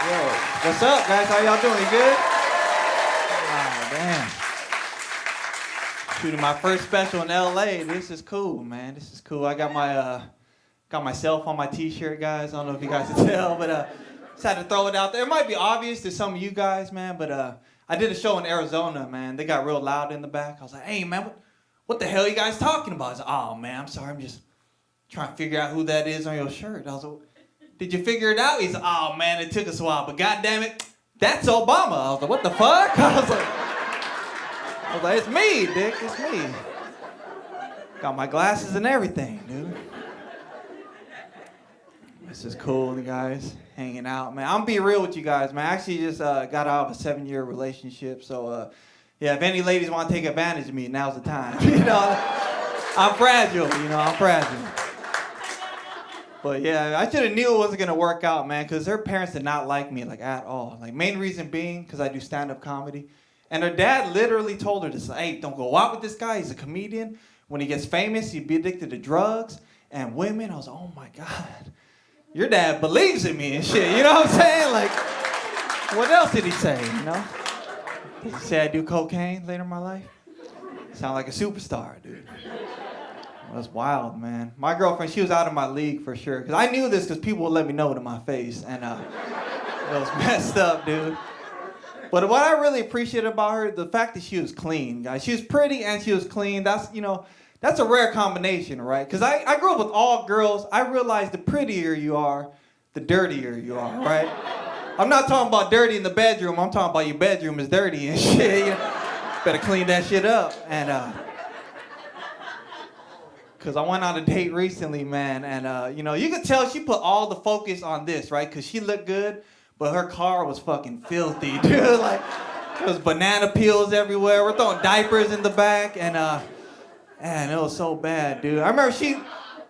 Yo, what's up, guys? How y'all doing? You good? Oh, damn. Shooting my first special in LA. This is cool, man. This is cool. I got myself on my t-shirt, guys. I don't know if you guys can tell, but just had to throw it out there. It might be obvious to some of you guys, man, but I did a show in Arizona, man. They got real loud in the back. I was like, hey, man, what the hell are you guys talking about? I was like, oh, man, I'm sorry. I'm just trying to figure out who that is on your shirt. I was like, did you figure it out? He's like, oh, man, it took us a while, but goddamn it, that's Obama. I was like, what the fuck? I was like, it's me, Dick, it's me. Got my glasses and everything, dude. This is cool, you guys, hanging out, man. I'm gonna be real with you guys, man. I actually just got out of a 7-year relationship, so yeah, if any ladies want to take advantage of me, now's the time. I'm fragile, I'm fragile. But yeah, I should have knew it wasn't gonna work out, man, because her parents did not like me, at all. Main reason being, because I do stand-up comedy. And her dad literally told her this, hey, don't go out with this guy, he's a comedian. When he gets famous, he'd be addicted to drugs and women. I was like, oh my God, your dad believes in me and shit, you know what I'm saying? What else did he say, Did he say I do cocaine later in my life? Sound like a superstar, dude. That's wild, man. My girlfriend, she was out of my league for sure. Because I knew this because people would let me know to my face. And it was messed up, dude. But what I really appreciate about her, the fact that she was clean, guys. She was pretty and she was clean. That's a rare combination, right? Because I grew up with all girls. I realized the prettier you are, the dirtier you are, right? I'm not talking about dirty in the bedroom. I'm talking about your bedroom is dirty and shit. Better clean that shit up. And because I went on a date recently, man, and you could tell she put all the focus on this, right? Because she looked good, but her car was fucking filthy, dude. There was banana peels everywhere. We're throwing diapers in the back, and it was so bad, dude. I remember she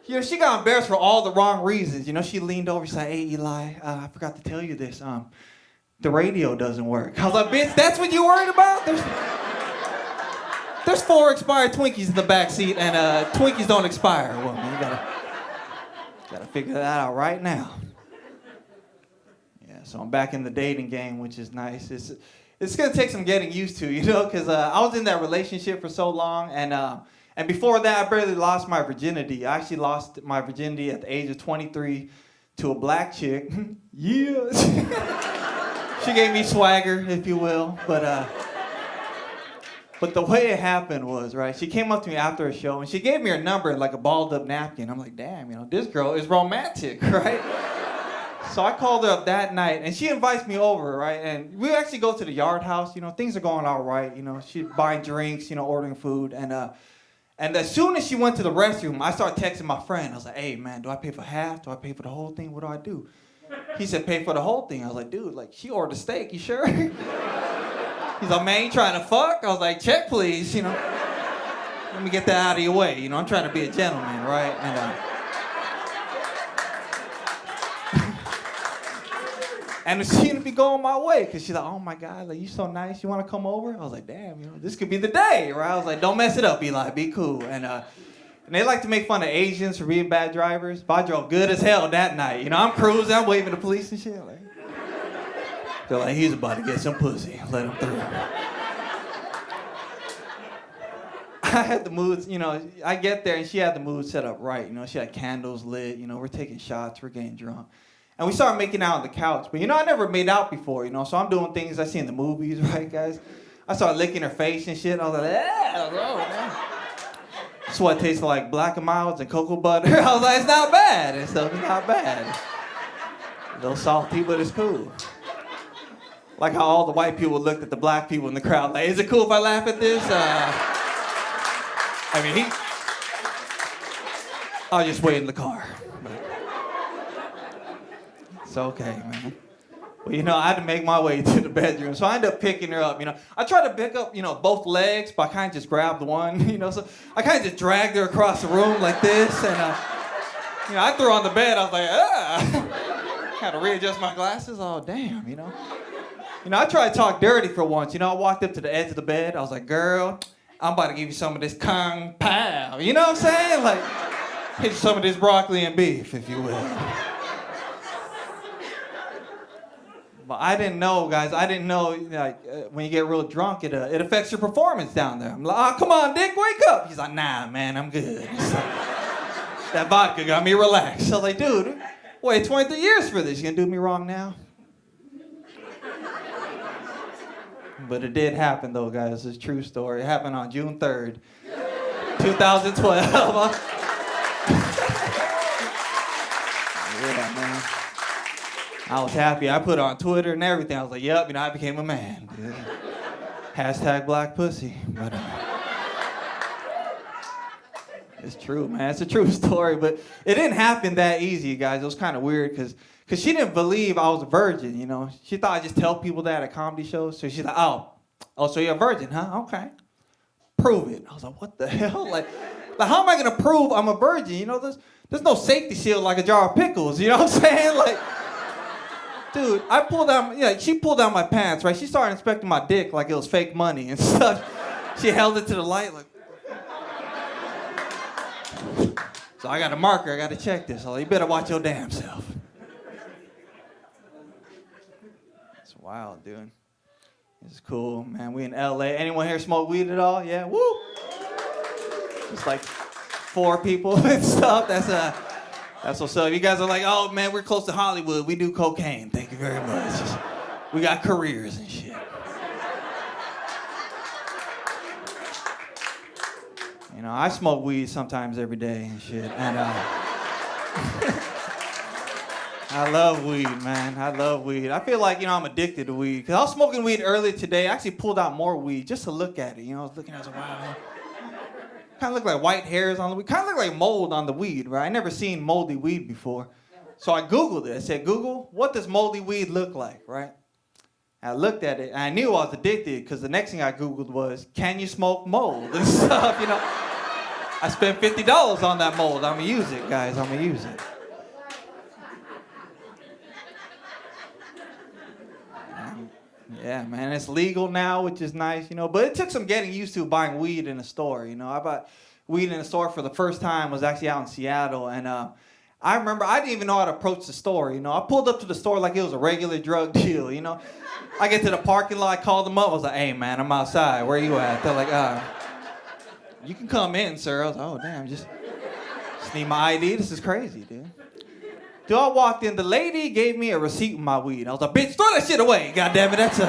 got embarrassed for all the wrong reasons. She leaned over, she said, hey, Eli, I forgot to tell you this. The radio doesn't work. I was like, bitch, that's what you worried about? There's 4 expired Twinkies in the back seat, and Twinkies don't expire. Well, man, you gotta figure that out right now. Yeah, so I'm back in the dating game, which is nice. It's gonna take some getting used to, because I was in that relationship for so long, and before that, I barely lost my virginity. I actually lost my virginity at the age of 23 to a black chick. Yeah. She gave me swagger, if you will, But the way it happened was, right, she came up to me after a show, and she gave me her number in a balled-up napkin. I'm like, damn, this girl is romantic, right? So I called her up that night, and she invites me over, right? And we actually go to the Yard House. Things are going all right. She's buying drinks, ordering food. And as soon as she went to the restroom, I started texting my friend. I was like, hey, man, do I pay for half? Do I pay for the whole thing? What do I do? He said, pay for the whole thing. I was like, dude, she ordered a steak. You sure? He's like, man, you trying to fuck? I was like, check, please, Let me get that out of your way, I'm trying to be a gentleman, right? And it seemed to be going my way, because she's like, oh my God, you so nice, you want to come over? I was like, damn, this could be the day, right? I was like, don't mess it up, Eli, be cool. And they like to make fun of Asians for being bad drivers, but I drove good as hell that night. I'm cruising, I'm waving the police and shit, they're like, he's about to get some pussy. Let him through. I had the mood, I get there and she had the mood set up right. She had candles lit, we're taking shots, we're getting drunk. And we started making out on the couch. But, I never made out before, so I'm doing things I see in the movies, right, guys? I started licking her face and shit. I was like, sweat tasted like Black and Milds and cocoa butter. I was like, it's not bad. It's not bad. A little salty, but it's cool. Like how all the white people looked at the black people in the crowd, is it cool if I laugh at this? I'll just wait in the car. It's okay, man. Well, I had to make my way to the bedroom, so I ended up picking her up, I tried to pick up, both legs, but I kind of just grabbed one, so I kind of just dragged her across the room like this, and, I threw her on the bed, I was like, Had to readjust my glasses, oh, damn, I tried to talk dirty for once. I walked up to the edge of the bed. I was like, girl, I'm about to give you some of this kung pao. You know what I'm saying? Hit you some of this broccoli and beef, if you will. But I didn't know, guys. I didn't know, like, when you get real drunk, it affects your performance down there. I'm like, oh, come on, Dick, wake up. He's like, nah, man, I'm good. That vodka got me relaxed. So I was like, dude, wait 23 years for this. You gonna do me wrong now? But it did happen, though, guys. It's a true story. It happened on June 3rd, 2012. Yeah, man. I was happy. I put it on Twitter and everything. I was like, yep, I became a man. Dude. Hashtag black pussy. But, it's true, man. It's a true story. But it didn't happen that easy, guys. It was kind of weird because she didn't believe I was a virgin, She thought I just tell people that at comedy shows. So she's like, oh, so you're a virgin, huh? Okay. Prove it. I was like, what the hell? Like how am I going to prove I'm a virgin? There's no safety shield like a jar of pickles. You know what I'm saying? Like, dude, she pulled down my pants, right? She started inspecting my dick like it was fake money and stuff. She held it to the light like. So I got a marker, I got to check this. So you better watch your damn self. It's wild, dude. It's cool, man. We in LA. Anyone here smoke weed at all? Yeah, woo! Just like 4 people and stuff. That's what's up. You guys are like, oh man, we're close to Hollywood. We do cocaine. Thank you very much. We got careers and shit. I smoke weed sometimes every day and shit. And I love weed, man. I love weed. I feel like, I'm addicted to weed. Because I was smoking weed earlier today. I actually pulled out more weed just to look at it. I was looking at it, I was like, wow. Kind of look like white hairs on the weed. Kind of look like mold on the weed, right? I never seen moldy weed before. So I Googled it. I said, Google, what does moldy weed look like, right? I looked at it, and I knew I was addicted because the next thing I Googled was, can you smoke mold and stuff, I spent $50 on that mold. I'm going to use it, guys. I'm going to use it. Yeah, man, it's legal now, which is nice, But it took some getting used to buying weed in a store, I bought weed in a store for the first time. Was actually out in Seattle, and I remember I didn't even know how to approach the store, I pulled up to the store like it was a regular drug deal, I get to the parking lot, I called them up. I was like, hey, man, I'm outside. Where you at? They're like, you can come in, sir. I was like, oh, damn, just need my ID. This is crazy, dude. Dude, I walked in. The lady gave me a receipt with my weed. I was like, bitch, throw that shit away. God damn it, that's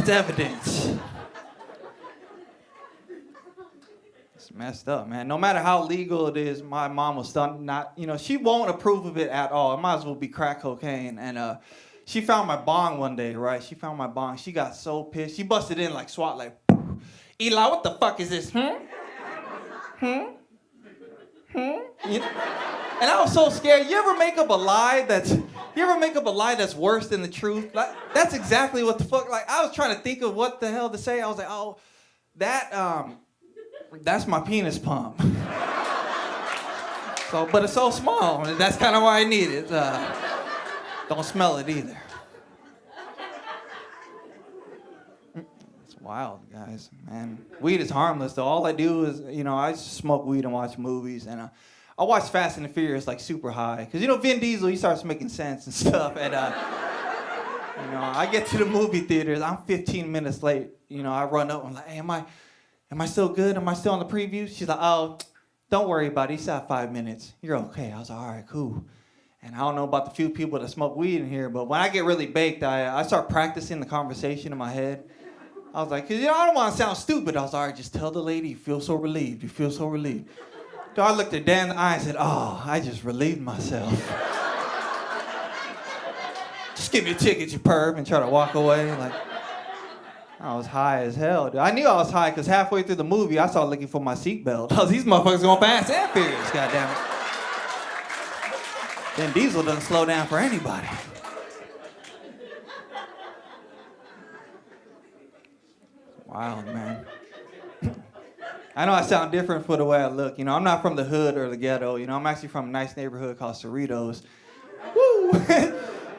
evidence. It's messed up, man. No matter how legal it is, my mom was not, she won't approve of it at all. It might as well be crack cocaine. And she found my bong one day, right? She found my bong. She got so pissed. She busted in like SWAT, like, Eli, what the fuck is this? And I was so scared. You ever make up a lie that's worse than the truth? Like, that's exactly what the fuck. Like, I was trying to think of what the hell to say. I was like, oh, that's my penis pump. But it's so small. That's kind of why I need it. Don't smell it either. Wild, guys, man. Weed is harmless, though. All I do is, I smoke weed and watch movies, and I watch Fast and the Furious, like, super high. Because, Vin Diesel, he starts making sense and stuff, and, I get to the movie theaters, I'm 15 minutes late. I run up, I'm like, hey, am I still good? Am I still on the preview? She's like, oh, don't worry about it. You still have 5 minutes. You're okay. I was like, all right, cool. And I don't know about the few people that smoke weed in here, but when I get really baked, I start practicing the conversation in my head. I was like, 'cause, I don't want to sound stupid. I was like, all right, just tell the lady you feel so relieved. You feel so relieved. So I looked her dead in the eye and said, oh, I just relieved myself. Just give me a ticket, you perv, and try to walk away. Like, I was high as hell, dude. I knew I was high because halfway through the movie, I started looking for my seatbelt. I was, these motherfuckers going fast and furious, goddammit. Then Diesel doesn't slow down for anybody. Wild, man. I know I sound different for the way I look. I'm not from the hood or the ghetto. I'm actually from a nice neighborhood called Cerritos. Woo!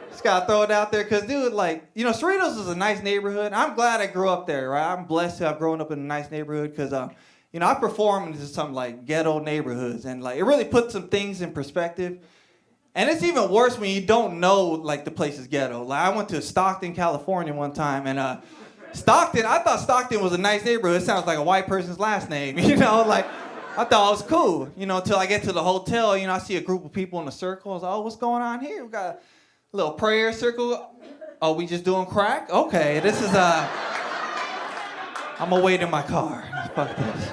Just gotta throw it out there, because, dude, like, Cerritos is a nice neighborhood. I'm glad I grew up there, right? I'm blessed to have grown up in a nice neighborhood, because, I perform in some, like, ghetto neighborhoods, and, like, it really puts some things in perspective. And it's even worse when you don't know, like, the place is ghetto. Like, I went to Stockton, California one time, and Stockton, I thought Stockton was a nice neighborhood. It sounds like a white person's last name, you know? Like, I thought it was cool, you know, until I get to the hotel, you know, I see a group of people in a circle. I was like, oh, what's going on here? We got a little prayer circle. Oh, we just doing crack? Okay, this is, I'm gonna wait in my car. Fuck this.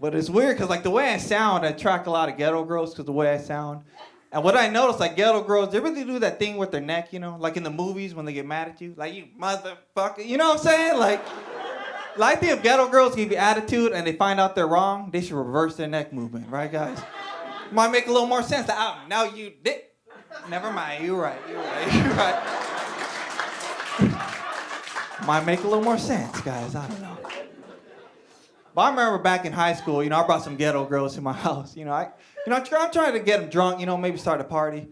But it's weird, because, like, the way I sound, I attract a lot of ghetto girls because the way I sound. And what I noticed, like, ghetto girls, they really do that thing with their neck, you know? Like in the movies when they get mad at you. Like, you motherfucker. You know what I'm saying? Like, I think if ghetto girls give you attitude and they find out they're wrong, they should reverse their neck movement. Right, guys? Might make a little more sense. Like, oh, now you did. Never mind. You're right. Might make a little more sense, guys. I don't know. But I remember back in high school, you know, I brought some ghetto girls to my house. I'm trying to get them drunk, you know, maybe start a party.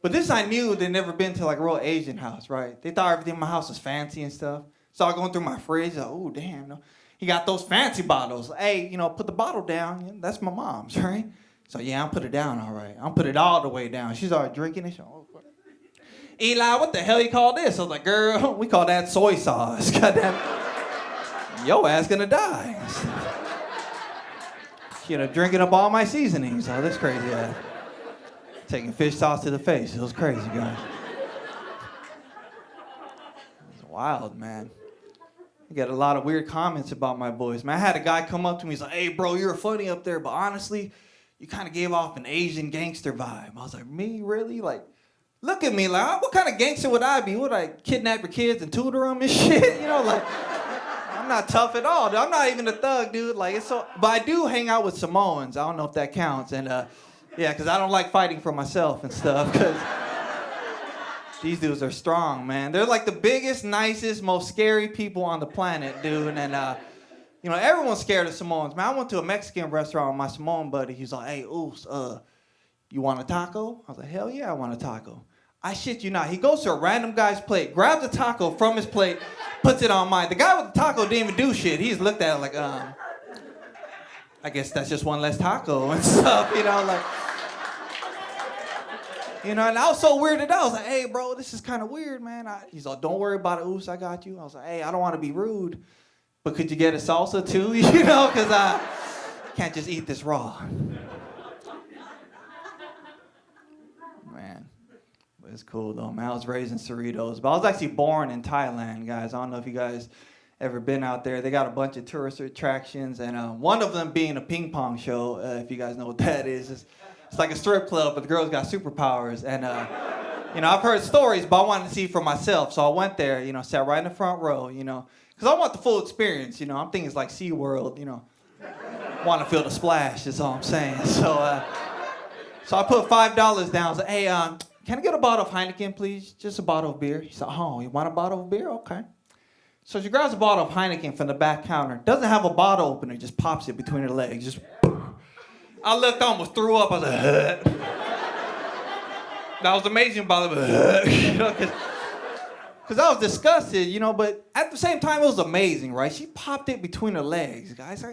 But this I knew they'd never been to, like, a real Asian house, right? They thought everything in my house was fancy and stuff. So I was going through my fridge, like, oh, damn, no. He got those fancy bottles. Hey, you know, put the bottle down. Yeah, that's my mom's, right? So, yeah, I'll put it down, all right. I'll put it all the way down. She's already drinking it. Oh, Eli, what the hell you call this? I was like, girl, we call that soy sauce. Goddamn. Yo ass gonna die. You know, drinking up all my seasonings. Oh, that's crazy. Yeah. Taking fish sauce to the face. It was crazy, guys. It's wild, man. I get a lot of weird comments about my boys. Man, I had a guy come up to me. He's like, hey, bro, you're funny up there, but honestly, you kind of gave off an Asian gangster vibe. I was like, me, really? Like, look at me. Like, what kind of gangster would I be? Would I kidnap your kids and tutor them and shit? You know, like, I'm not tough at all, dude. I'm not even a thug, dude. Like, it's so. But I do hang out with Samoans. I don't know if that counts. And yeah, because I don't like fighting for myself and stuff. Because these dudes are strong, man. They're like the biggest, nicest, most scary people on the planet, dude. And you know, everyone's scared of Samoans. Man, I went to a Mexican restaurant with my Samoan buddy. He's like, hey, Oos, you want a taco? I was like, hell yeah, I want a taco. I shit you not. He goes to a random guy's plate, grabs a taco from his plate, puts it on mine. The guy with the taco didn't even do shit. He just looked at it like, I guess that's just one less taco and stuff, you know, like. You know, and I was so weirded out. I was like, hey, bro, this is kind of weird, man. He's like, don't worry about it, Oos, I got you. I was like, hey, I don't want to be rude, but could you get a salsa too? You know, because I can't just eat this raw. Man. It's cool though, man. I was raised in Cerritos, but I was actually born in Thailand, guys. I don't know if you guys ever been out there. They got a bunch of tourist attractions, and one of them being a ping pong show. If you guys know what that is, it's like a strip club, but the girls got superpowers. And you know, I've heard stories, but I wanted to see for myself, so I went there. You know, sat right in the front row. You know, because I want the full experience. You know, I'm thinking it's like SeaWorld. You know, want to feel the splash. Is all I'm saying. So I put $5 down. I was like, hey, can I get a bottle of Heineken, please? Just a bottle of beer. He said, oh, you want a bottle of beer? Okay. So she grabs a bottle of Heineken from the back counter. Doesn't have a bottle opener, just pops it between her legs. Just. I looked, almost threw up. I was like, that was amazing, by the way. You know, because I was disgusted, you know, but at the same time, it was amazing, right? She popped it between her legs, guys.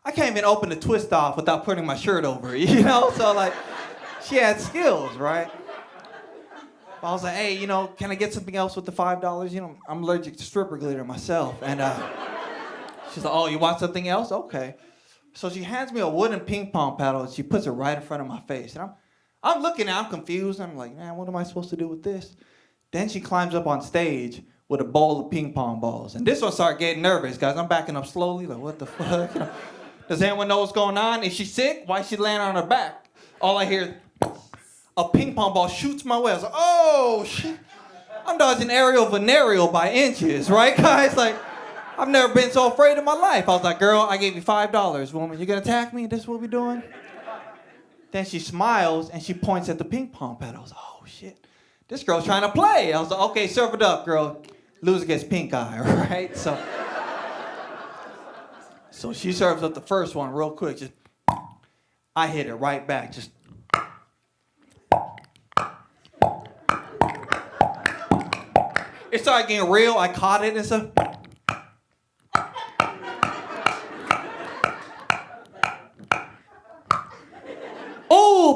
I can't even open the twist off without putting my shirt over it, you know? So, like, she had skills, right? I was like, hey, you know, can I get something else with the $5? You know, I'm allergic to stripper glitter myself. And she's like, oh, you want something else? Okay. So she hands me a wooden ping pong paddle and she puts it right in front of my face. And I'm looking at it, I'm confused. I'm like, man, what am I supposed to do with this? Then she climbs up on stage with a bowl of ping pong balls. And this one started getting nervous, guys. I'm backing up slowly, like, what the fuck? You know, does anyone know what's going on? Is she sick? Why is she laying on her back? All I hear is, a ping pong ball shoots my way. I was like, oh, shit. I'm dodging aerial venereal by inches, right, guys? Like, I've never been so afraid in my life. I was like, girl, I gave you $5, woman. You gonna attack me? This is what we doing? Then she smiles and she points at the ping pong paddle. I was like, oh, shit. This girl's trying to play. I was like, okay, serve it up, girl. Loser gets pink eye, right? So she serves up the first one real quick. Just, I hit it right back. Just. It started getting real. I caught it and stuff.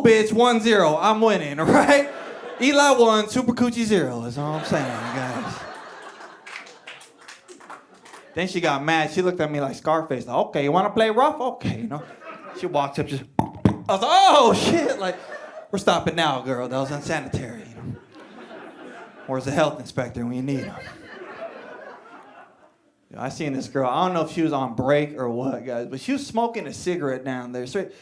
bitch, 1-0. I'm winning, all right? Eli 1, Super Coochie 0. That's all I'm saying, guys. Then she got mad. She looked at me like Scarface. Like, okay, you want to play rough? Okay, you know. She walked up, just. I was like, oh shit! Like, we're stopping now, girl. That was unsanitary, you know. Where's the health inspector when you need him? You know, I seen this girl. I don't know if she was on break or what, guys, but she was smoking a cigarette down there. Straight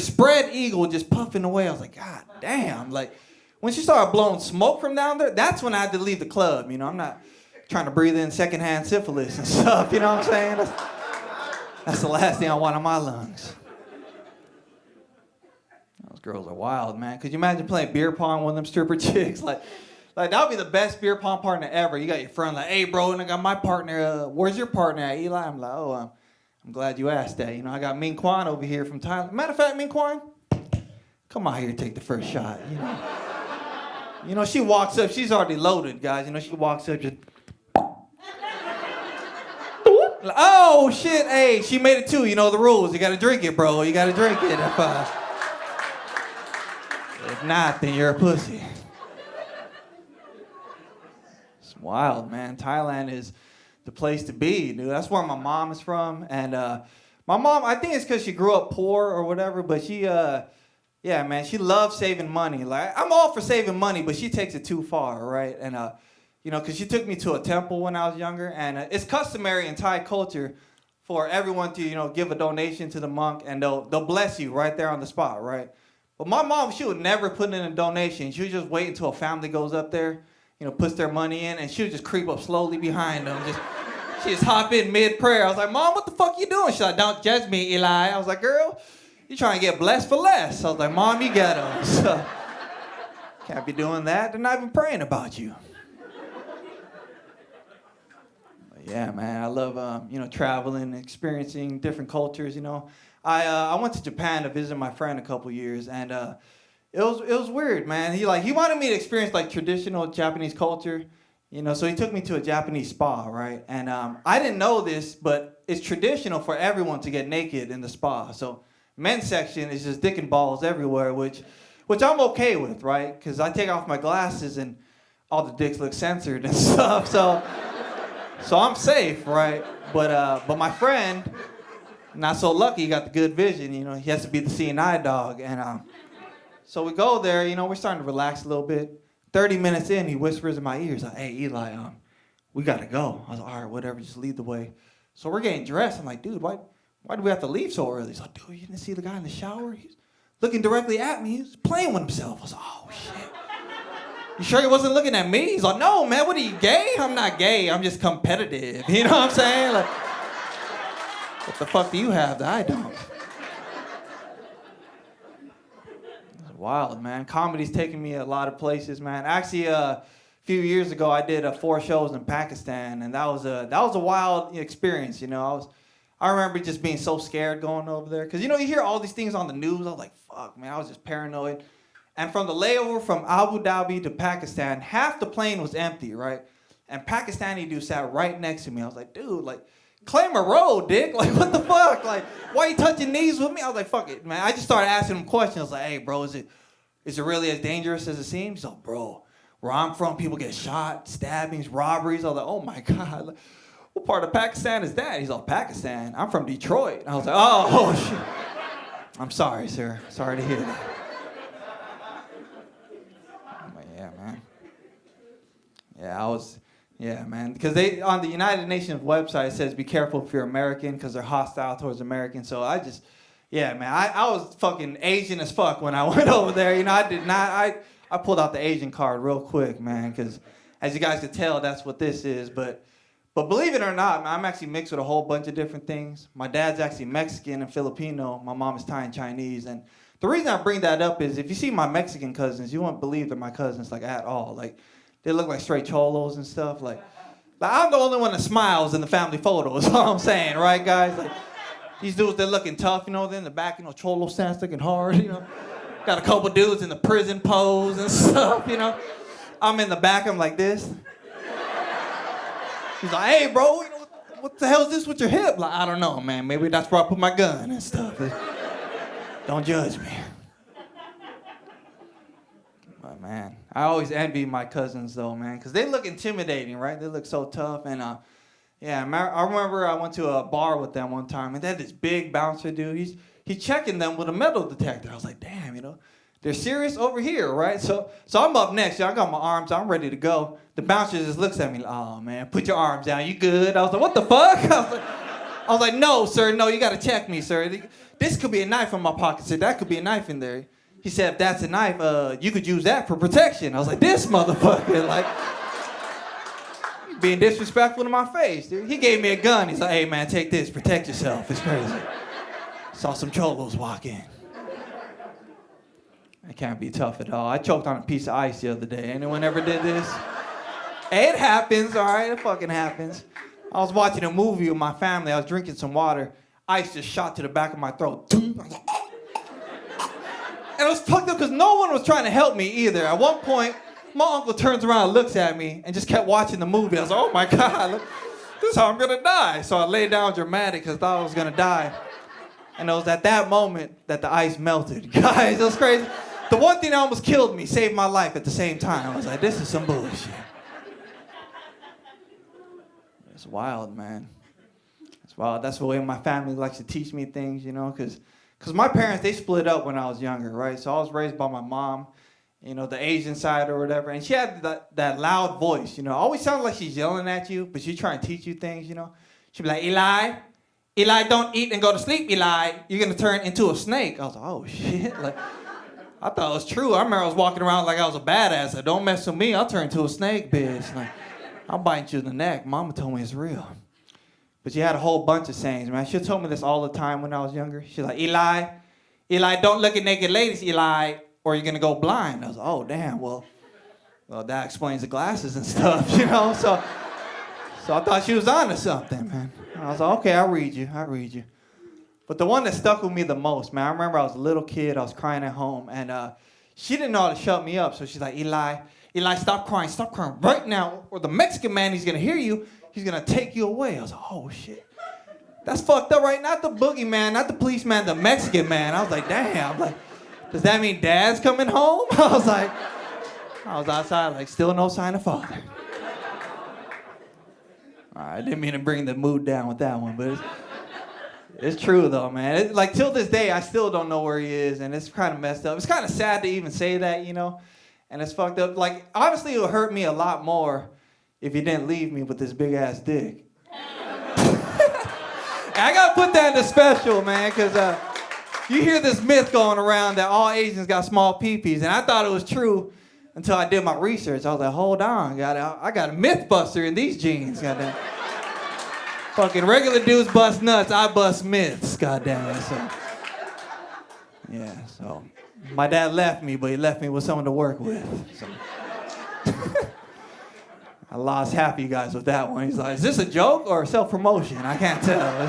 spread eagle, just puffing away. I was like, God damn! Like, when she started blowing smoke from down there, that's when I had to leave the club. You know, I'm not trying to breathe in secondhand syphilis and stuff. You know what I'm saying? That's the last thing I want on my lungs. Those girls are wild, man. Could you imagine playing beer pong with them stripper chicks? Like that would be the best beer pong partner ever. You got your friend like, hey, bro, and I got my partner. Where's your partner at, Eli? I'm like, oh, I'm glad you asked that. You know, I got Minh Quan over here from Thailand. Matter of fact, Minh Quan, come out here and take the first shot. You know, she walks up. She's already loaded, guys. You know, she walks up just. Like, oh shit! Hey, she made it too. You know the rules. You gotta drink it, bro. You gotta drink it. If not, then you're a pussy. It's wild, man. Thailand is the place to be, dude. That's where my mom is from, and my mom. I think it's because she grew up poor or whatever. But she, yeah, man, she loves saving money. Like I'm all for saving money, but she takes it too far, right? And you know, because she took me to a temple when I was younger, and it's customary in Thai culture for everyone to, you know, give a donation to the monk, and they'll bless you right there on the spot, right? But my mom, she would never put in a donation. She would just wait until a family goes up there, you know, puts their money in, and she would just creep up slowly behind them. She just hop in mid-prayer. I was like, Mom, what the fuck you doing? She's like, don't judge me, Eli. I was like, girl, you trying to get blessed for less. I was like, Mom, you got them. So, can't be doing that. They're not even praying about you. Yeah, man, I love, you know, traveling, experiencing different cultures, you know. I went to Japan to visit my friend a couple years, and it was weird, man. He wanted me to experience, like, traditional Japanese culture, you know, so he took me to a Japanese spa, right? And I didn't know this, but it's traditional for everyone to get naked in the spa. So men's section is just dick and balls everywhere, which I'm okay with, right? Because I take off my glasses, and all the dicks look censored and stuff, So I'm safe, right? But my friend, not so lucky, he got the good vision, you know. He has to be the seeing eye dog. And so we go there, you know, we're starting to relax a little bit. 30 minutes in, he whispers in my ears, like, hey, Eli, we got to go. I was like, all right, whatever, just lead the way. So we're getting dressed. I'm like, dude, why do we have to leave so early? He's like, dude, you didn't see the guy in the shower? He's looking directly at me. He was playing with himself. I was like, oh, shit. You sure he wasn't looking at me? He's like, no, man, what are you, gay? I'm not gay, I'm just competitive. You know what I'm saying? Like, what the fuck do you have that I don't? It's wild, man. Comedy's taken me a lot of places, man. Actually, a few years ago, I did 4 shows in Pakistan, and that was a wild experience, you know. I remember just being so scared going over there. Because, you know, you hear all these things on the news. I was like, fuck, man, I was just paranoid. And from the layover from Abu Dhabi to Pakistan, half the plane was empty, right? And Pakistani dude sat right next to me. I was like, dude, like, claim a road, dick. Like, what the fuck? Like, why you touching knees with me? I was like, fuck it, man. I just started asking him questions. I was like, hey, bro, is it really as dangerous as it seems? He's like, bro, where I'm from, people get shot, stabbings, robberies. I was like, oh my God. Like, what part of Pakistan is that? He's like, Pakistan? I'm from Detroit. I was like, oh shit. I'm sorry, sir. Sorry to hear that. Yeah, man. Because on the United Nations website, it says be careful if you're American because they're hostile towards Americans. So I was fucking Asian as fuck when I went over there. You know, I pulled out the Asian card real quick, man, because as you guys can tell, that's what this is. But believe it or not, I'm actually mixed with a whole bunch of different things. My dad's actually Mexican and Filipino. My mom is Thai and Chinese. And the reason I bring that up is if you see my Mexican cousins, you won't believe they're my cousins, like, at all. Like, they look like straight cholos and stuff. Like I'm the only one that smiles in the family photos. Is all I'm saying, right, guys? Like, these dudes, they're looking tough, you know. They're in the back, you know, cholo stance, looking hard, you know. Got a couple dudes in the prison pose and stuff, you know. I'm in the back, I'm like this. He's like, hey, bro, you know, what the hell is this with your hip? Like, I don't know, man. Maybe that's where I put my gun and stuff. Don't judge me. But man, I always envy my cousins though, man, because they look intimidating, right? They look so tough. And yeah, I remember I went to a bar with them one time, and they had this big bouncer dude. He's checking them with a metal detector. I was like, damn, they're serious over here, right? So I'm up next. I got my arms. I'm ready to go. The bouncer just looks at me like, oh man, put your arms down. You good? I was like, what the fuck? I was like, no, sir, no, you got to check me, sir. This could be a knife in my pocket, sir. That could be a knife in there. He said, if that's a knife, you could use that for protection. I was like, this motherfucker, like, being disrespectful to my face, dude. He gave me a gun. He's like, hey, man, take this. Protect yourself. It's crazy. Saw some cholos walk in. I can't be tough at all. I choked on a piece of ice the other day. Anyone ever did this? It happens, all right? It fucking happens. I was watching a movie with my family. I was drinking some water. Ice just shot to the back of my throat. And it was fucked up because no one was trying to help me either. At one point, my uncle turns around and looks at me and just kept watching the movie. I was like, oh my God, look, this is how I'm gonna die. So I lay down dramatic because I thought I was gonna die. And it was at that moment that the ice melted. Guys, it was crazy. The one thing that almost killed me saved my life at the same time. I was like, this is some bullshit. It's wild, man. It's wild. That's the way my family likes to teach me things, because my parents, they split up when I was younger, right? So I was raised by my mom, the Asian side or whatever. And she had that loud voice, Always sounds like she's yelling at you, but she's trying to teach you things, She'd be like, Eli, don't eat and go to sleep, Eli. You're going to turn into a snake. I was like, oh, shit. Like, I thought it was true. I remember I was walking around like I was a badass. Like, don't mess with me. I'll turn into a snake, bitch. Like, I'll bite you in the neck. Mama told me it's real. But she had a whole bunch of sayings, man. She told me this all the time when I was younger. She's like, Eli, don't look at naked ladies, Eli, or you're going to go blind. I was like, oh, damn, well, that explains the glasses and stuff, So I thought she was on to something, man. I was like, okay, I'll read you. But the one that stuck with me the most, man, I remember I was a little kid. I was crying at home, and she didn't know how to shut me up. So she's like, Eli, stop crying right now, or the Mexican man, he's going to hear you. He's going to take you away. I was like, oh, shit. That's fucked up, right? Not the boogeyman, not the policeman, the Mexican man. I was like, damn. Like, does that mean Dad's coming home? I was outside, like, still no sign of father. All right, I didn't mean to bring the mood down with that one, but it's true, though, man. Like, till this day, I still don't know where he is, and it's kind of messed up. It's kind of sad to even say that, and it's fucked up. Like, honestly, it would hurt me a lot more if he didn't leave me with this big-ass dick. I gotta put that in the special, man, because you hear this myth going around that all Asians got small peepees, and I thought it was true until I did my research. I was like, hold on, I got a myth buster in these jeans, goddamn. Fucking regular dudes bust nuts, I bust myths, goddamn. So my dad left me, but he left me with someone to work with. So. I lost half of you guys with that one. He's like, is this a joke or self-promotion? I can't tell.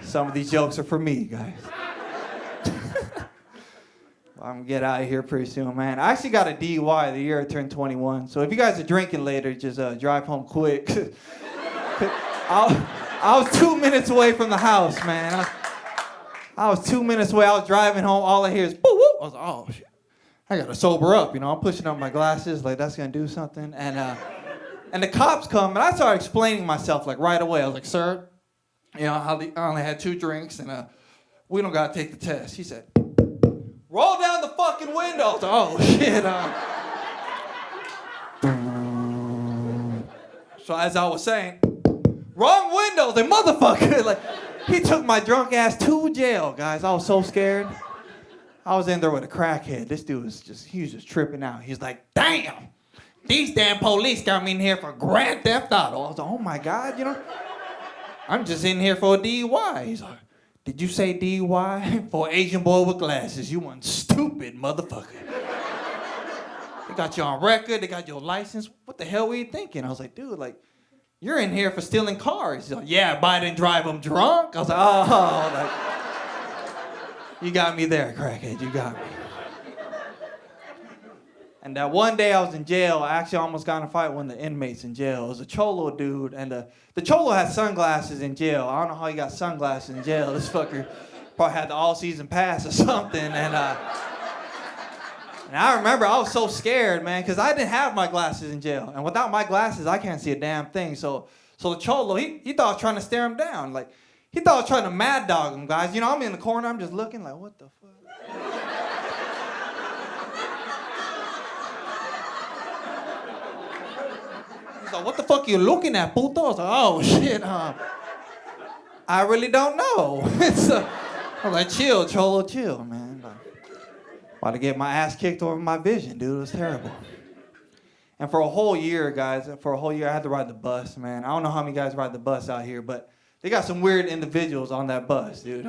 Some of these jokes are for me, guys. I'm gonna get out of here pretty soon, man. I actually got a DUI the year I turned 21. So if you guys are drinking later, just drive home quick. I was 2 minutes away from the house, man. I was 2 minutes away. I was driving home. All I hear is, whoop, whoop. I was like, oh, shit. I gotta sober up, I'm pushing up my glasses, like that's gonna do something. And the cops come, and I started explaining myself like right away. I was like, sir, I only had 2 drinks, and we don't gotta take the test. He said, roll down the fucking window. I was like, oh shit. So as I was saying, wrong window, the motherfucker. Like, he took my drunk ass to jail, guys. I was so scared. I was in there with a crackhead. This dude was just tripping out. He's like, damn, these damn police got me in here for grand theft auto. I was like, oh my God, I'm just in here for a DUI. He's like, did you say DUI? For an Asian boy with glasses. You one stupid motherfucker. They got you on record. They got your license. What the hell were you thinking? I was like, dude, like, you're in here for stealing cars. He's like, yeah, but I didn't drive them drunk. I was like, oh, like, you got me there, crackhead. You got me. And that one day I was in jail, I actually almost got in a fight with one of the inmates in jail. It was a cholo dude, and the cholo had sunglasses in jail. I don't know how he got sunglasses in jail. This fucker probably had the all-season pass or something, and And I remember I was so scared, man, because I didn't have my glasses in jail. And without my glasses, I can't see a damn thing. So the cholo, he thought I was trying to stare him down. Like, he thought I was trying to mad dog him, guys. You know, I'm in the corner, I'm just looking like, what the fuck? He's like, what the fuck you looking at, puto? I was like, oh, shit, I really don't know. I was like, chill, cholo, chill, man. Like, about to get my ass kicked over my vision, dude. It was terrible. And for a whole year, guys, I had to ride the bus, man. I don't know how many guys ride the bus out here, but they got some weird individuals on that bus, dude.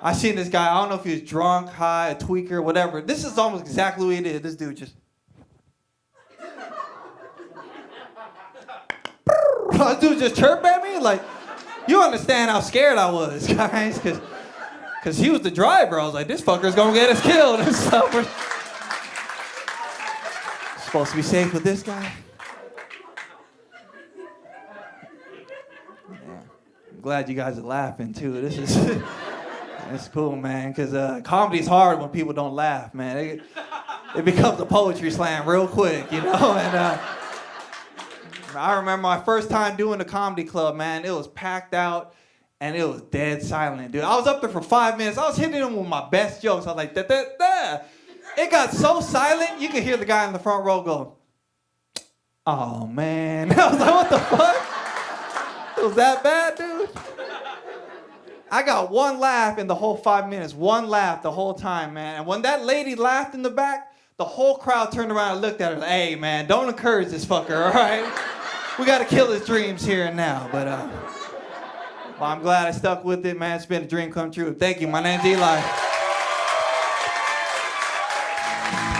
I seen this guy, I don't know if he was drunk, high, a tweaker, whatever. This is almost exactly what he did. This dude just... This dude just chirped at me? Like, you understand how scared I was, guys, because he was the driver. I was like, this fucker's gonna get us killed and stuff. We're supposed to be safe with this guy. Yeah. I'm glad you guys are laughing, too. This is... It's cool, man, because comedy's hard when people don't laugh, man. It becomes a poetry slam real quick, you know? And I remember my first time doing the comedy club, man. It was packed out, and it was dead silent, dude. I was up there for 5 minutes. I was hitting them with my best jokes. I was like, da-da-da. It got so silent, you could hear the guy in the front row go, oh, man. I was like, what the fuck? It was that bad, dude? I got one laugh in the whole 5 minutes. One laugh the whole time, man. And when that lady laughed in the back, the whole crowd turned around and looked at her like, hey, man, don't encourage this fucker, all right? We got to kill his dreams here and now. But well, I'm glad I stuck with it, man. It's been a dream come true. Thank you. My name's Eli.